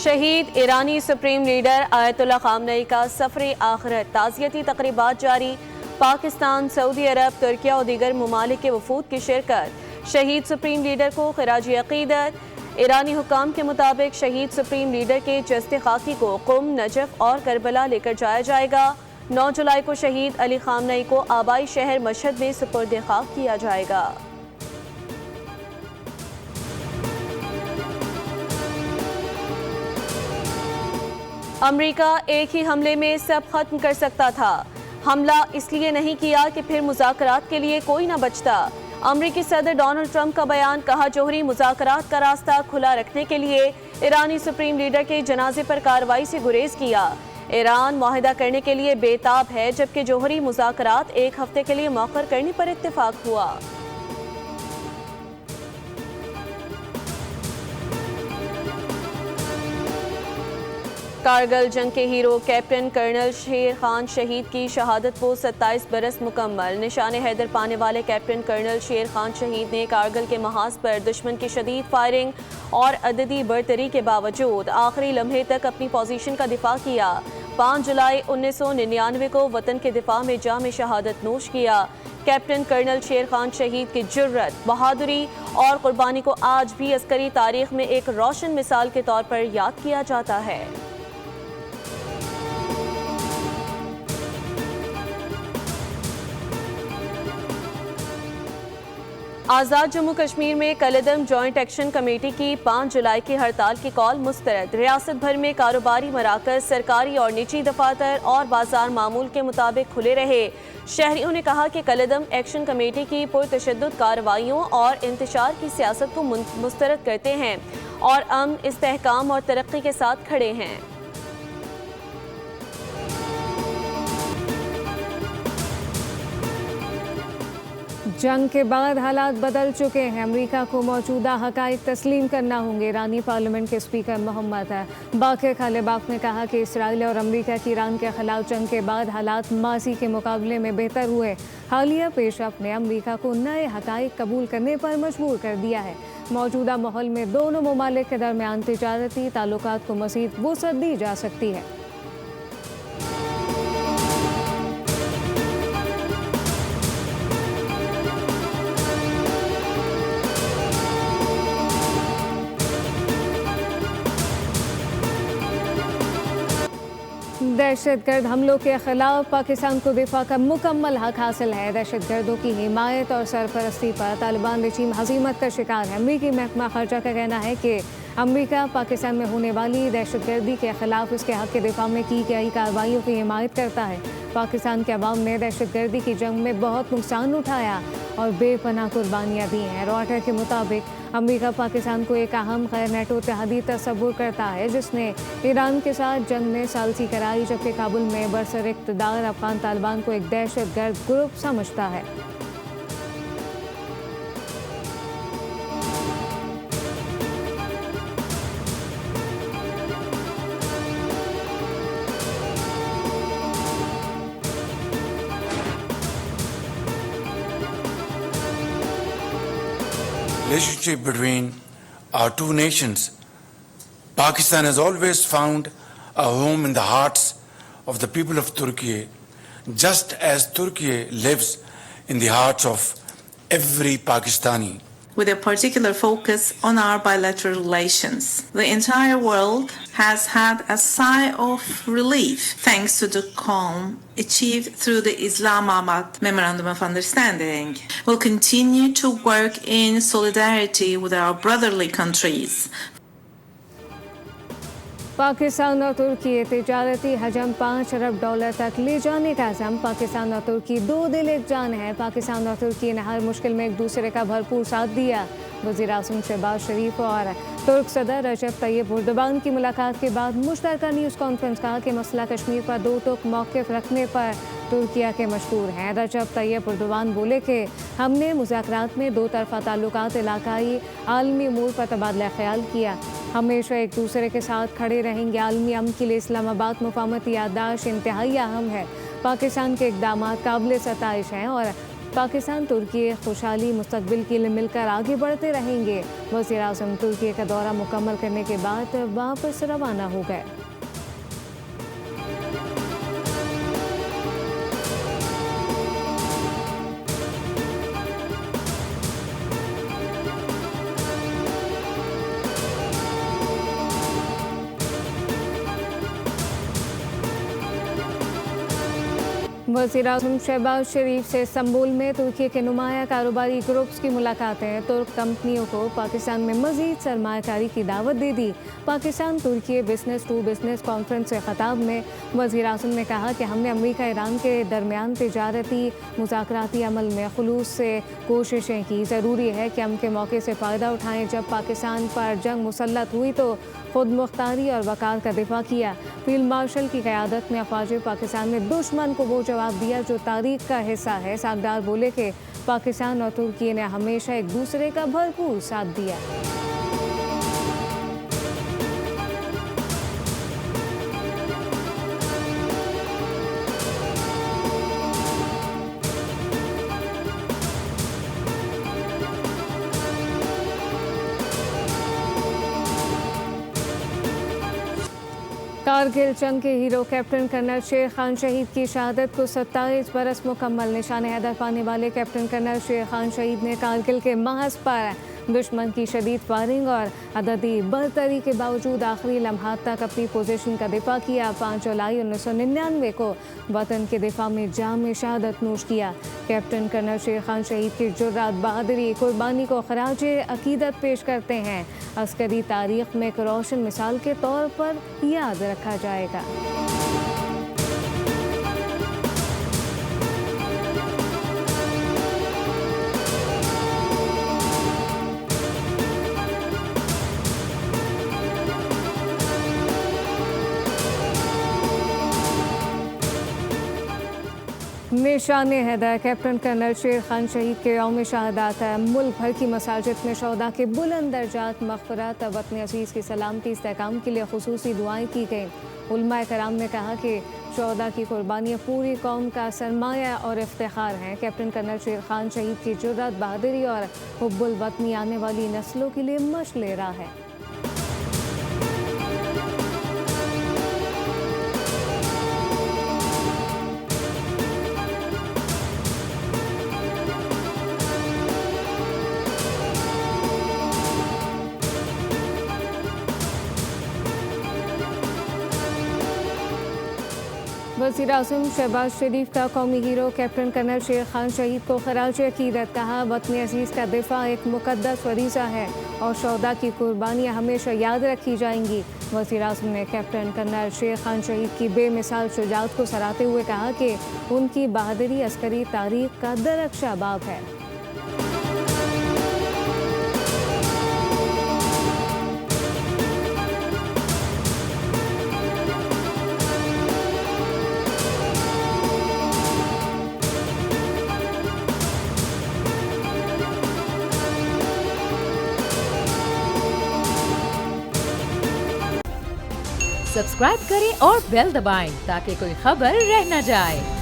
शहीद ईरानी supreme leader Ayatollah Khamenei का सफर आखिरत ताज़ियती तकरीबात जारी। पाकिस्तान, सऊदी अरब, तुर्किया और दीगर ममालिक के वफूद की शिरकत। शहीद सुप्रीम लीडर को खिराजी अकीदत। ईरानी हुकाम के मुताबिक शहीद सुप्रीम लीडर के जस्ते खाकी को कुम, नजफ और करबला लेकर जाया जाएगा। 9 जुलाई को शहीद अली खामनेई को आबाई शहर मशहद में सुपुर्द खाक किया जाएगा। अमेरिका एक ही हमले में सब खत्म कर सकता था। हमला इसलिए नहीं किया कि फिर मुज़ाकरात के लिए कोई न बचता। अमेरिकी सदर डोनाल्ड ट्रंप का बयान। कहा, जोहरी मुज़ाकरात का रास्ता खुला रखने के लिए ईरानी सुप्रीम लीडर के जनाजे पर कार्रवाई से गुरेज किया। ईरान मुआहदा करने के लिए बेताब है, जबकि जोहरी मुज़ाकरात एक हफ्ते के लिए मौखर करने पर इत्तेफाक हुआ। कारगिल जंग के हीरो कैप्टन कर्नल शेर खान शहीद की शहादत को 27 बरस मुकम्मल। निशान हैदर पाने वाले कैप्टन कर्नल शेर खान शहीद ने कारगिल के महाज पर दुश्मन की शदीद फायरिंग और अददी बरतरी के बावजूद आखिरी लम्हे तक अपनी पोजीशन का दिफा किया। 5 जुलाई 1999 को वतन के दिफा में जाम शहादत नोश किया। कैप्टन कर्नल शेर खान शहीद की जुर्रत, बहादुरी और कुर्बानी को आज भी अस्करी तारीख में एक रोशन मिसाल के तौर पर याद किया जाता है। आज़ाद जम्मू कश्मीर में कलदम जॉइंट एक्शन कमेटी की 5 जुलाई की हड़ताल की कॉल मुस्तरद। रियासत भर में कारोबारी मराकज, सरकारी और निजी दफातर और बाजार मामूल के मुताबिक खुले रहे। शहरियों ने कहा कि कलदम एक्शन कमेटी की पुरतशद्दुद कार्रवाइयों और इंतशार की सियासत को मुस्तरद करते हैं और अमन, इस्तेहकाम और तरक्की के साथ खड़े हैं। जंग के बाद हालात बदल चुके हैं। अमेरिका को मौजूदा हकाइक तस्लीम करना होंगे। ईरानी पार्लियामेंट के स्पीकर मोहम्मद बाक़िर खालिबाफ ने कहा कि इसराइल और अमेरिका की ईरान के खिलाफ जंग के बाद हालात माजी के मुकाबले में बेहतर हुए। हालिया पेशरफ्त ने अमेरिका को नए हकाइक कबूल करने पर मजबूर कर दिया है। मौजूदा माहौल में दोनों ममालिक के दरमियान तिजारती ताल्लुकात को मज़ीद वुसअत दी जा सकती है। दहशतगर्द हमलों के खिलाफ पाकिस्तान को दिफा का मुकम्मल हक हासिल है। दहशतगर्दों की हिमायत और सरपरस्ती पर तालिबान रजीम हज़ीमत का शिकार है। अमरीकी महकमा खर्चा का कहना है कि अमरीका पाकिस्तान में होने वाली दहशतगर्दी के खिलाफ उसके हक के दिफा में की गई कार्रवाइयों की हिमायत करता है। पाकिस्तान के अवाम ने दहशतगर्दी की जंग में बहुत नुकसान उठाया और बेपनाह कुर्बानियाँ दी हैं। रॉयटर के मुताबिक अमेरिका पाकिस्तान को एक अहम गैर नेटो इत्तेहादी तस्वुर करता है, जिसने ईरान के साथ जंग में सालसी कराई, जबकि काबुल में बरसर इक़्तिदार अफगान तालिबान को एक दहशतगर्द ग्रुप समझता है। Relationship between our two nations. Pakistan has always found a home in the hearts of the people of Turkey, just as Turkey lives in the hearts of every Pakistani. With a particular focus on our bilateral relations. The entire world has had a sigh of relief thanks to the calm achieved through the Islamabad Memorandum of Understanding. We'll continue to work in solidarity with our brotherly countries. Pakistan और तुर्की तिजारती हजम $5 अरब तक ले जाने का अज़म। पाकिस्तान और तुर्की दो दिल एक जान है। पाकिस्तान और तुर्की ने हर मुश्किल में एक दूसरे का भरपूर साथ दिया। वज़ीर-ए-आज़म शहबाज शरीफ और तुर्क सदर रजब तैयब एर्दोगान की मुलाकात के बाद मुश्तरका न्यूज़ कॉन्फ्रेंस कहा कि मसला कश्मीर पर दो टूक मौक़िफ़ रखने पर तुर्किया के मशहूर हैं। रजब तैयब एर्दोगान बोले कि हमने मुज़ाकरात में दो तरफ़ा ताल्लुकात, इलाकाई आलमी अमूर पर तबादला ख्याल किया। हमेशा एक दूसरे के साथ खड़े रहेंगे। आलमी अमन के लिए इस्लामाबाद मुफाहमती याददाश्त इंतहाई अहम है। पाकिस्तान के इक़दामात काबिल सताइश हैं और पाकिस्तान तुर्की खुशहाली मुस्तकबिल के लिए मिलकर आगे बढ़ते रहेंगे। वज़ीर-ए-आज़म तुर्की का दौरा मुकम्मल करने के बाद वापस रवाना हो गए। वज़ीर-ए-आज़म शहबाज शरीफ से इस्तांबुल में तुर्की के नुमाया कारोबारी ग्रुप्स की मुलाकातें। तुर्क कंपनियों को पाकिस्तान में मज़ीद सरमायाकारी की दावत दे दी। पाकिस्तान तुर्की बिजनेस टू बिजनेस कॉन्फ्रेंस से खिताब में वज़ीर-ए-आज़म ने कहा कि हमने अमेरिका ईरान के दरमियान तिजारती मुज़ाकराती अमल में खुलूस से कोशिशें की। ज़रूरी है कि हम के मौके से फ़ायदा उठाएँ। जब पाकिस्तान पर जंग मुसल्लत हुई तो खुद मुख्तारी और वक़ार का दिफा किया। फील्ड मार्शल की क़यादत में अफ़वाज पाकिस्तान ने दुश्मन को वो जवाब दिया जो तारीख का हिस्सा है। सागदार बोले कि पाकिस्तान और तुर्की ने हमेशा एक दूसरे का भरपूर साथ दिया। कारगिल जंग के हीरो कैप्टन कर्नल शेर खान शहीद की शहादत को 27 बरस मुकम्मल। निशान हैदर पाने वाले कैप्टन कर्नल शेर खान शहीद ने कारगिल के महज पर दुश्मन की शदीद फायरिंग और अददी बरतरी के बावजूद आखिरी लम्हात तक अपनी पोजीशन का दिफा किया। 5 जुलाई 1999 को वतन के दिफा में जाम शहादत नोश किया। कैप्टन कर्नल शेर खान शहीद की जुर्रात, बहादुरी, कुर्बानी को खराज अकीदत पेश करते हैं। अस्करी तारीख में एक रोशन मिसाल के तौर पर याद रखा जाएगा। निशान हैदर कैप्टन कर्नल शेर खान शहीद के यौम शहादत मुल्क भर की मसाजिद में शोहदा के बुलंद दर्जात, मग़फ़िरत, वतन अज़ीज़ की सलामती, इस्तेहकाम के लिए खुसूसी दुआएं की गईं। उलमा कराम ने कहा कि शोहदा की कुर्बानियाँ पूरी कौम का सरमाया और इफ्तिखार हैं। कैप्टन कर्नल शेर खान शहीद की जुर्रत, बहादुरी और हुब्बुल वतनी आने वाली नस्लों के लिए मशअल राह है। वज़ीर-ए-आज़म शहबाज शरीफ का कौमी हीरो कैप्टन कर्नल शेर खान शहीद को खराज अकीदत। कहा, वतन अज़ीज़ का दिफा एक मुक़द्दस फरीज़ा है और शोहदा की कुर्बानियाँ हमेशा याद रखी जाएंगी। वज़ीर-ए-आज़म ने कैप्टन कर्नल शेर खान शहीद की बेमिसाल शुजाअत को सराहते हुए कहा कि उनकी बहादुरी अस्करी तारीख का दरख्शा बाब है। सब्सक्राइब करें और बेल दबाएं ताकि कोई खबर रह न जाए।